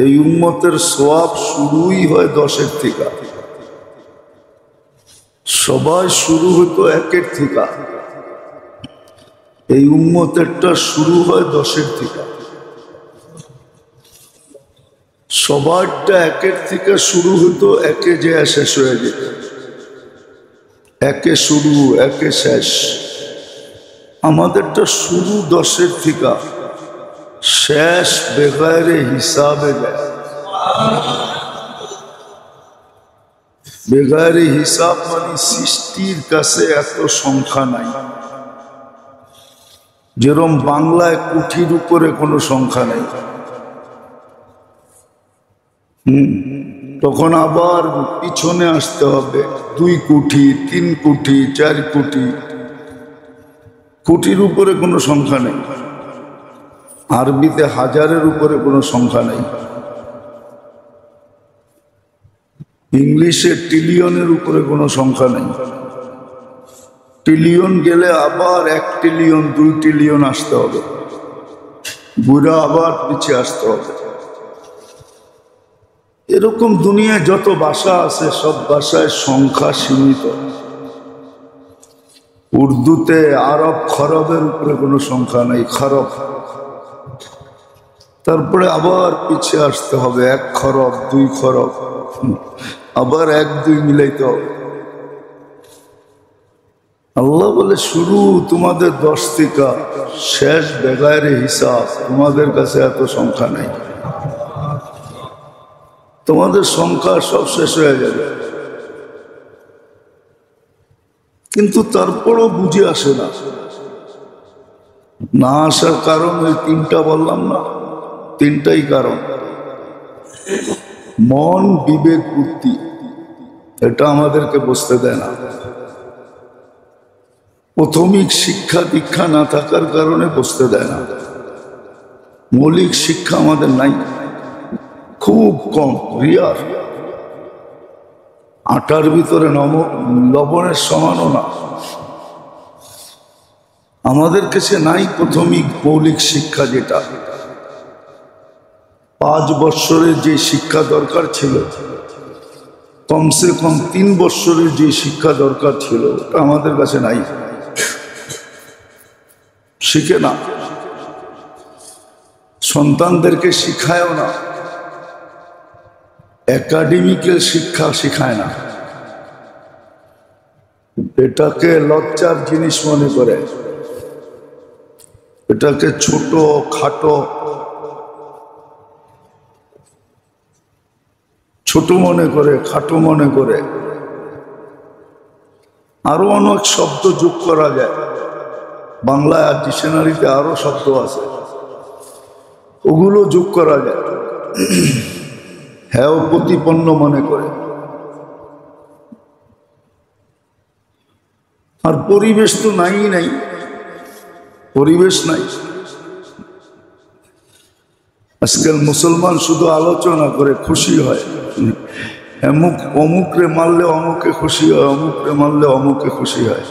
এই উম্মতের সওয়াব শুরুই হয় 10-এর থেকে। সবাই শুরু হতো 1-এর থেকে, এই উম্মতেরটা শুরু হয় 10-এর থেকে। সবারটা 1-এর থেকে শুরু হতো, 1-এ যে শেষ হয়ে যেত। 1-এ শুরু, 1-এ শেষ। আমাদেরটা শুরু 10-এর থেকে, শেষ বেগাইরে হিসাবে দেয়। বেগাইরে হিসাব মানে সৃষ্টির কাছে এত সংখ্যা নাই। যেরকম বাংলায় কোটির উপরে কোনো সংখ্যা নেই, তখন আবার পিছনে আসতে হবে 2 কোটি, 3 কোটি, 4 কোটি। কোটির উপরে কোনো সংখ্যা নেই। আরবিতে হাজারের উপরে কোনো সংখ্যা নেই। ইংলিশে ট্রিলিয়নের উপরে কোনো সংখ্যা নেই। ট্রিলিয়ন গেলে আবার 1 ট্রিলিয়ন, 2 ট্রিলিয়ন আসতে হবে, বুড়া আবার পিছিয়ে আসতে হবে। এরকম দুনিয়ায় যত ভাষা আছে সব ভাষায় সংখ্যা সীমিত। উর্দুতে আরব খরবের উপরে কোনো সংখ্যা নেই, খরব। তারপরে আবার পিছিয়ে আসতে হবে 1 খরব, 2 খরব, আবার 1-2 মিলাইতে হবে। আল্লাহ বলে শুরু তোমাদের 10 থেকে, শেষ বেগাইরে হিসাব। তোমাদের কাছে এত সংখ্যা নেই, তোমাদের সংখ্যা সব শেষ হয়ে যাবে। কিন্তু তারপরও বুঝে আসে না। না আসার কারণ ওই 3টা বললাম না, 3টাই কারণ। মন, বিবেক, বুদ্ধি, এটা আমাদেরকে বুঝতে দেয় না। প্রাথমিক শিক্ষা দীক্ষা না থাকার কারণে বুঝতে দেয় না। মৌলিক শিক্ষা আমাদের নাই, খুব কম, রিয়ার। আটার ভিতরে লবণের সমানও না। আমাদের কাছে নাই প্রাথমিক মৌলিক শিক্ষা, যেটা 5 বৎসরের যে শিক্ষা দরকার ছিল, কমসে কম 3 বৎসরের যে শিক্ষা দরকার ছিল, ওটা আমাদের কাছে নাই। শিখে না, সন্তানদেরকে শিখায়ও না, একাডেমিক্যাল শিক্ষা শিখায় না। এটাকে লজ্জার জিনিস মনে করে, এটাকে ছোট খাটো, ছোট মনে করে, খাটো মনে করে। আরো অনেক শব্দ যোগ করা যায়, বাংলায় ডিকশনারিতে আরো শব্দ আছে, ওগুলো যোগ করা যায়। হ্যাঁ, প্রতিপন্ন মনে করে। আর পরিবেশ তো নাই, পরিবেশ নাই। আজকাল মুসলমান শুধু আলোচনা করে, খুশি হয়। অমুকরে মারলে অমুকে খুশি হয়, অমুকরে মারলে অমুকে খুশি হয়।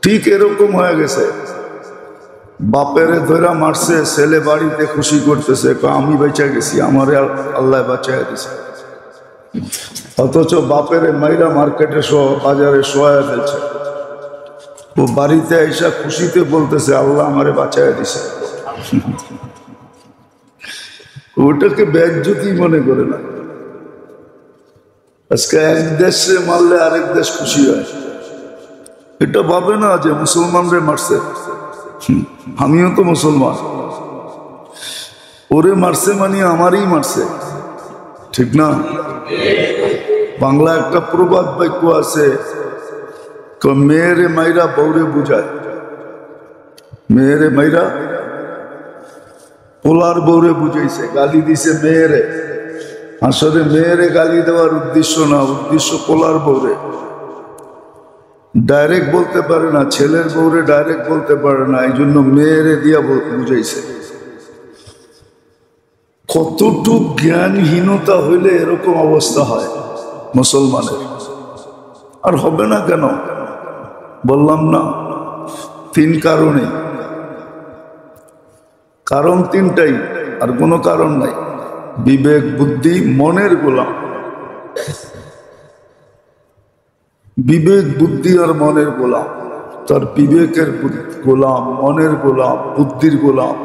ঠিক এরকম হয়ে গেছে। বাপেরে ধরা মারছে, ছেলে বাড়িতে খুশি করতেছে, আমি বেঁচে গেছি, আমারে আল্লাহ বাঁচাই দিছে। অথচ বাপেরে মাইরা মার্কেটে বাজারে শোয়া ফেলছে, ও বাড়িতে এসে খুশিতে বলতেছে আল্লাহ আমারে বাঁচাই দিছে। ওটাকে বেজ্জতি মনে করে না। আজকে এক দেশে মারলে আরেক দেশ খুশি হয়, এটা ভাবে না যে মুসলমানরে মারছে, আমিও তো মুসলমান, ওরে মারছে মানে আমারই মারছে, ঠিক না? বাংলা একটা প্রবাদ বাক্য আছে, মেয়েরে মাইরা বউরে বুঝায়। মেয়েরে মাইরা পোলার বউরে বুঝাইছে, গালি দিছে মেয়েরে। আসলে মেয়েরে গালি দেওয়ার উদ্দেশ্য না, উদ্দেশ্য পোলার বউরে। ডাইরেক্ট বলতে পারে না, ছেলের বউরে ডাইরেক্ট বলতে পারে না, এই জন্য মেয়েরে দিয়া বুঝাইছে। কতটুক জ্ঞানহীনতা হইলে এরকম অবস্থা হয় মুসলমানের। আর হবে না কেন? বললাম না 3 কারণে। কারণ 3টাই, আর কোনো কারণ নাই। বিবেক বুদ্ধি মনের গোলাম। বিবেক বুদ্ধি আর মনের গোলাম, তার বিবেকের গোলাম, মনের গোলাম, বুদ্ধির গোলাম,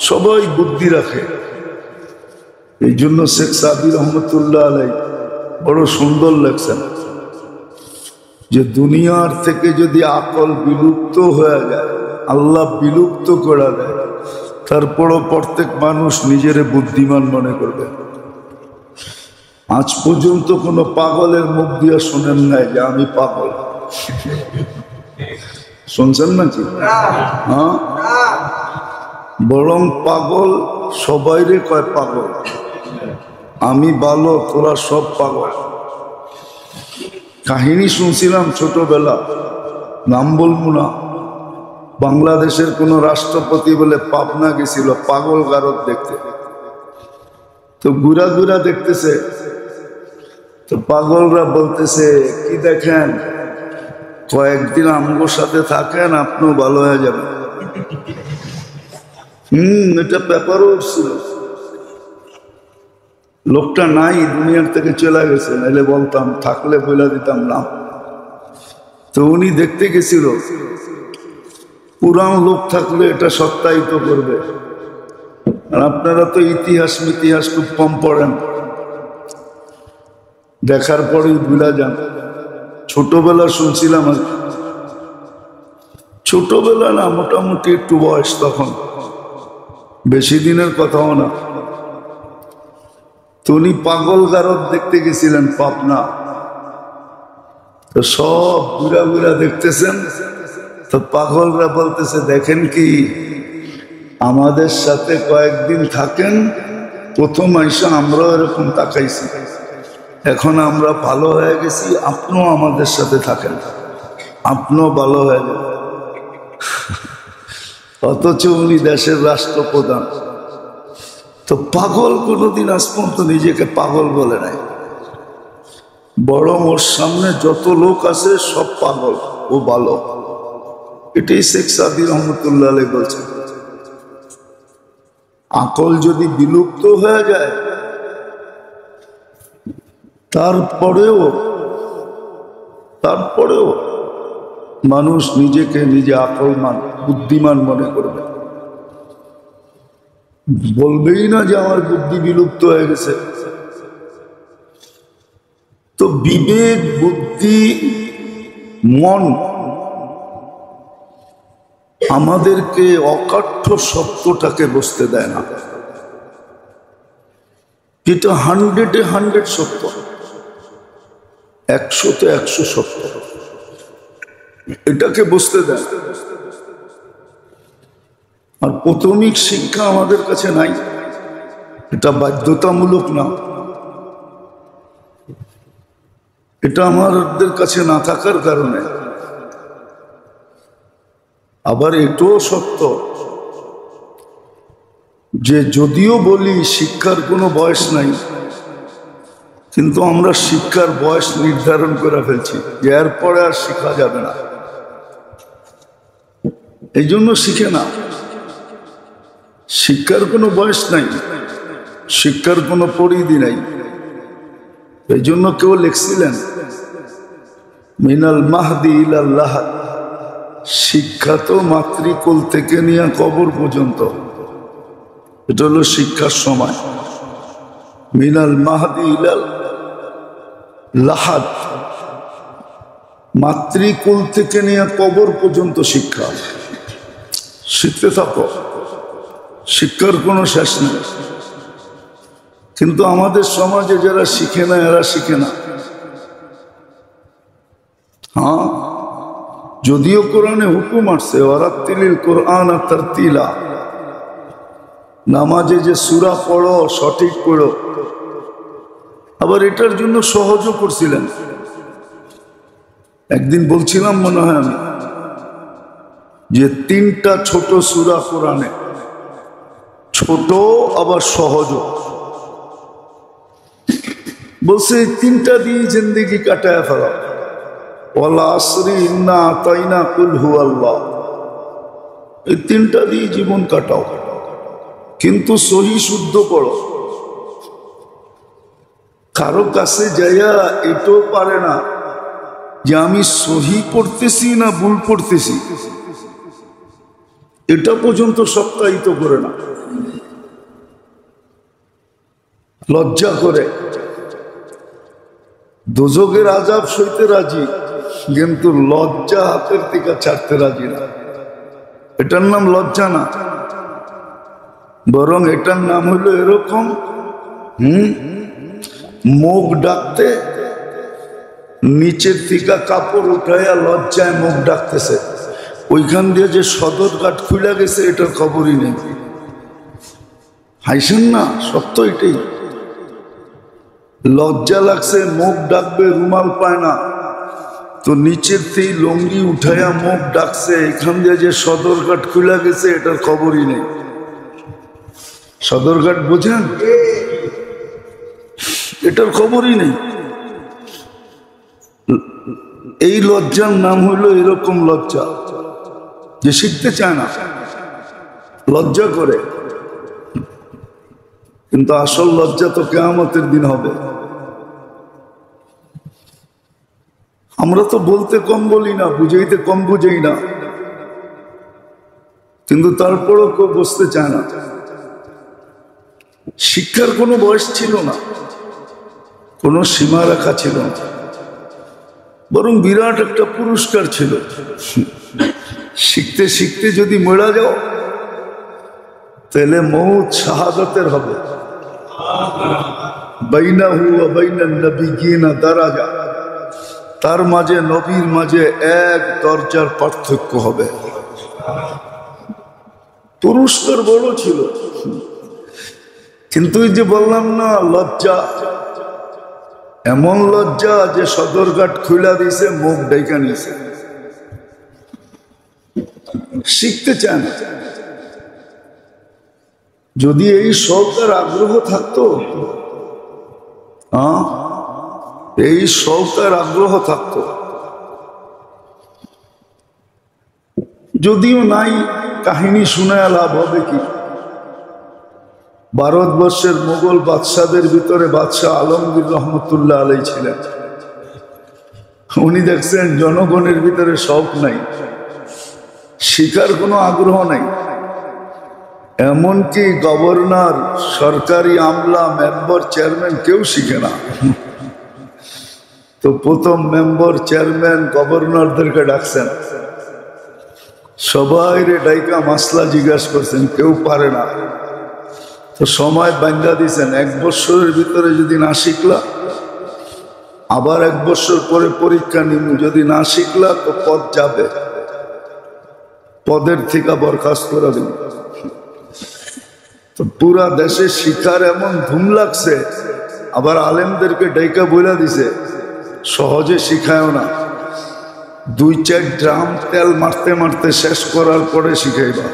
সবাই বুদ্ধি রাখে। এই জন্য শেখ সাদি রহমতুল্লাহ আলাই বড় সুন্দর লাগছেন যে দুনিয়ার থেকে যদি আকল বিলুপ্ত হয়ে যায়, আল্লাহ বিলুপ্ত করে দেয়, তারপরও প্রত্যেক মানুষ নিজের বুদ্ধিমান মনে করবে। আজ পর্যন্ত কোনো পাগলের মুখ দিয়ে শোনেন নাই যে আমি পাগল, শুনছেন নাকি? হ্যাঁ, বরং পাগল সবাইরে কয় পাগল, আমি ভালো, তোরা সব পাগল। কাহিনী শুনছিলাম ছোটবেলা, নাম বলবো না, বাংলাদেশের কোন রাষ্ট্রপতি বলে পাবনা গেছিল পাগল গারদ দেখতে। তো ঘুরা ঘুরা দেখতেছে, তো পাগলরা বলতেছে কি দেখেন, কয়েকদিন আমগোর সাথে থাকেন আপনিও ভালো হয়ে যাবেন। এটা পেপারও ছিল। লোকটা নাই, দুনিয়ার থেকে চলে গেছে, নাহলে বলতাম, থাকলে বলে দিতাম না। তো উনি দেখতে গেছিল, পুরান লোক থাকলে এটা সত্যায়িত করবে। আর আপনারা তো ইতিহাস মিতিহাস খুব কম পড়েন, দেখার পরেই ভুলা যান। ছোটবেলা শুনছিলাম, আর ছোটবেলা না, মোটামুটি একটু বয়স তখন, বেশি দিনের কথাও না। তো উনি পাগল গারদ দেখতে গেছিলেন পাবনা। তো সব ঘুরা ঘুরা দেখতেছেন, তো পাগলরা বলতেছে দেখেন কি, আমাদের সাথে কয়েকদিন থাকেন, প্রথম আইসা আমরাও এরকম তাকাইছি, এখন আমরা ভালো হয়ে গেছি, আপনিও আমাদের সাথে থাকেন, আপনিও ভালো হয়ে যাবেন। অথচ উনি দেশের রাষ্ট্রপ্রধান। তো পাগল কোনোদিন আজ পর্যন্ত নিজেকে পাগল বলে নাই, বরং ওর সামনে যত লোক আছে সব পাগল, ও ভালো। এটাই শেখ সাদি রহমতুল্লাহ আলাইহি বলছেন। আকল যদি বিলুপ্ত হয়ে যায়, তারপরেও মানুষ নিজেকে নিজে আকলমান বুদ্ধিমান মনে করবে, বলবেই না যে আমার বুদ্ধি বিলুপ্ত হয়ে গেছে। তো বিবেক বুদ্ধি মন আমাদেরকে অকাঠ্য সত্যটাকে বুঝতে দেয় না, যেটা 100-100 সত্য, 100-100 সত্য, এটাকে বুঝতে দেয়। আর প্রাথমিক শিক্ষা আমাদের কাছে নাই, এটা বাধ্যতামূলক না, এটা আমাদের কাছে না থাকার কারণে। আবার এটাও সত্য যে যদিও বলি শিক্ষার কোনো বয়স নাই, কিন্তু আমরা শিক্ষার বয়স নির্ধারণ করে ফেলছি যে এরপরে আর শিখা যাবে না, এই জন্য শিখে না। শিক্ষার কোনো বয়স নাই, শিক্ষার কোনো পরিধি নাই। এই জন্য কেউ লিখছিলেন মিনাল মাহদি ইলাল লাহাদ, শিক্ষা তো মাতৃকুল থেকে নিয়ে কবর পর্যন্ত, এটা হলো শিক্ষার সময়। মিনাল মাহদি ইলাল লাহাদ, মাতৃকুল থেকে নিয়ে কবর পর্যন্ত শিক্ষা। শিখতে থাকো, শিক্ষার কোনো শেষ নেই। কিন্তু আমাদের সমাজে যারা শিখে না, এরা শিখে না। হ্যাঁ, যদিও কোরআনে হুকুম আসছে ওয়ারাত্তিলিল কোরআন তারতিলা, নামাজে যে সূরা পড়ো সঠিক পড়ো, আবার এটার জন্য সহজও করছিলেন। একদিন বলছিলাম মনে হয় আমি, যে 3টা ছোট সূরা কোরআনে, ছোট আবার সহজও, বলছে এই 3টা দিয়ে জিন্দেগি কাটায় ফেলা। ওয়ালা আসরি ইন্না আতাইনা কুল হুয়াল্লাহ, এই 3টা দিয়ে জীবন কাটাও, কিন্তু সহি শুদ্ধ পড়ো। কারো কাছে যাইয়া এটাও পারে না যে আমি সহি পড়তেছি না ভুল পড়তেছি, এটা পর্যন্ত সত্যায়িত করে না, লজ্জা করে। দোজখের আযাব সইতে রাজি, কিন্তু লজ্জা হাতের থেকে ছাড়তে রাজি না। এটার নাম লজ্জা না, বরং এটার নাম হলো এরকম মুখ ডাকতে নিচের থেকে কাপড় উঠাইয়া লজ্জায় মুখ ডাকতেছে, ওইখান দিয়ে যে সদরঘাট খুলে গেছে এটার খবরই নেই। হাইছেন না, সত্য এটাই। লজ্জা লাগছে, মুখ ডাকবে, রুমাল পায় না, তো নিচের থেকে লঙ্গি উঠাইয়া মুখ ডাকছে, এখান দিয়ে যে সদরঘাট খুলে গেছে এটার খবরই নেই। সদরঘাট বোঝেন? এটার খবরই নেই। এই লজ্জার নাম হইল এরকম লজ্জা যে শিখতে চায় না, লজ্জা করে। কিন্তু আসল লজ্জা তো কিয়ামতের দিন হবে। আমরা তো বলতে কম বলি না, বুঝাইতে কম বুঝাই না, কিন্তু তারপরও কেউ বুঝতে চায় না। শিক্ষার কোনো বয়স ছিল না, কোনো সীমা রাখা ছিল না, বরং বিরাট একটা পুরস্কার ছিল। শিখতে শিখতে যদি মরা যাও তাহলে মউত শাহাদাতের হবে। বাইনাহু ওয়া বাইনান নাবিয়্যিনা দারাজা, তার মাঝে নবীর মাঝে এক দরজার পার্থক্য হবে। পুরস্কার বড় ছিল, কিন্তু এই যে বললাম না লজ্জা, এমন লজ্জা যে সদরঘাট খুলা দিয়েছে, মুখ ডাইকা নিয়েছে, শিখতে চান। যদি এই শখ আর আগ্রহ থাকতো, এই শখ আর আগ্রহ থাকতো, যদিও নাই, কাহিনী শুনে লাভ হবে কি? ভারতবর্ষের মুঘল বাদশাদের ভিতরে বাদশাহ আলমগীর রহমতুল্লাহ আলাই ছিলেন। উনি দেখছেন জনগণের ভিতরে শখ নাই, শিখার কোনো আগ্রহ নাই, এমনকি গভর্নর, সরকারি আমলা, মেম্বার, চেয়ারম্যান কেউ শিখে না। তো প্রথম মেম্বার, চেয়ারম্যান, গভর্নরদেরকে ডাকছেন, সবাই রে ডাইকা মাসলা জিজ্ঞাসা করছেন, কেউ পারে না। তো সময় বান্ধা দিয়েছেন, 1 বছরের ভিতরে যদি না শিখলা আবার 1 বছর পরে পরীক্ষা নিন, যদি না শিখলা তো পদ যাবে, পদের থেকে বরখাস্ত করে দিন। তো পুরা দেশে শিখার এমন ধুম লাগছে, আবার আলেমদেরকে ডাইকা বইলা দিছে সহজে শিখায়ও না, 2-4 ড্রাম তেল মারতে মারতে শেষ করার পরে শিখাইবা,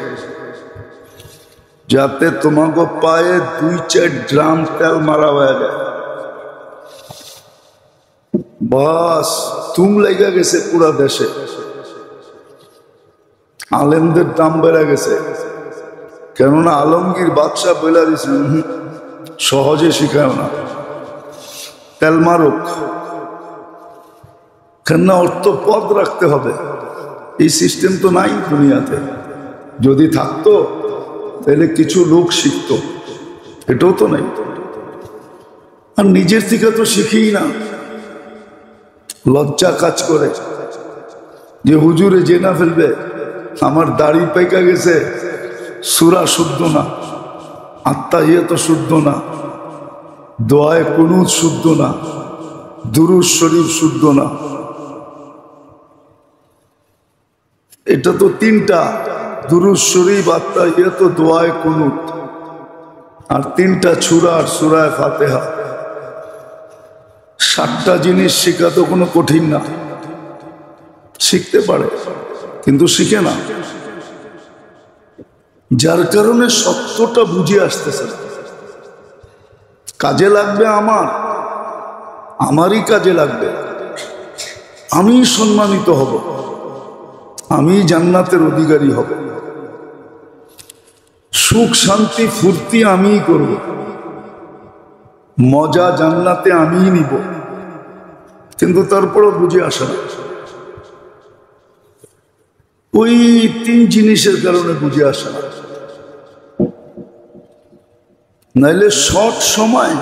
যাতে তোমাকে পায়ে 2-4 ড্রাম তেল মারা হয়ে যায়। বাস তুম লেগে গেছে পুরা দেশে, আলেমদের দাম বেড়ে গেছে, কেননা আলমগীর বাদশাহ বলে দিয়েছেন সহজে শিখায় না, তেল মারুক, কেননা অর্থ পদ রাখতে হবে। এই সিস্টেম তো নাই দুনিয়াতে, যদি থাকতো তাহলে কিছু লোক শিখতো, এটাও তো নাই। আর নিজের থেকে তো শিখি না, লজ্জা কাজ করে যে হুজুরে জেনা ফেলবে, আমার দাড়ি পাইকা গেছে, সূরা শুদ্ধ না, আত্তাহিয়াত শুদ্ধ না, দোয়ায়ে কুনুত শুদ্ধ না, দুরূদ শরীফ শুদ্ধ না। এটা তো 3টা, দুরূদ শরীফ, আত্তাহিয়াত, দোয়ায়ে কুনুত, আর 3টা সূরা আর সূরা ফাতিহা। 7টা জিনিস শেখা তো কোনো কঠিন না, শিখতে পারে কিন্তু শিখে না, যার কারণে সত্যটা বুঝে আসতেছে। কাজে লাগবে আমারই কাজে লাগবে, আমি সম্মানিত হব, আমি জান্নাতের অধিকারী হব, সুখ শান্তি ফুর্তি আমিই করব, মজা জান্নাতে আমিই নিব, কিন্তু তারপরও বুঝে আসে না। ওই তিন জিনিসের কারণে বুঝে আসে না। নাইলে শর্ট সময়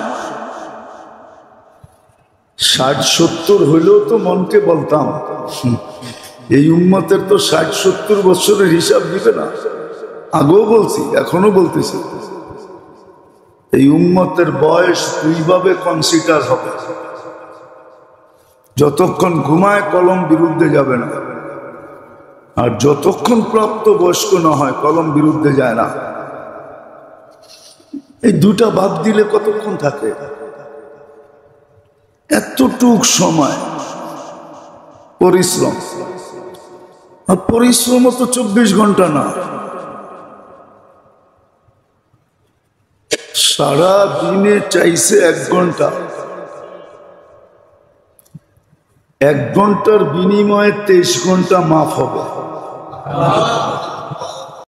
60-70 হইলেও তো মনকে বলতাম এই উম্মতের তো 60-70 বছরের হিসাব দিবে না। আগেও বলছি, এখনো বলতেছি, এই উম্মতের বয়স দুইভাবে কনসিডার হবে। যতক্ষণ ঘুমায় কলম বিরুদ্ধে যাবে না, আর যতক্ষণ প্রাপ্ত বয়স্ক না হয় কলম বিরুদ্ধে যায় না। এই দুটা বাদ দিলে কতক্ষণ থাকে? এতটুক সময় পরিশ্রম, আর পরিশ্রমও তো 24 ঘন্টা না। সারা দিনে চাইছে 1 ঘন্টা, 1 ঘন্টার বিনিময়ে 23 ঘন্টা মাফ হবে।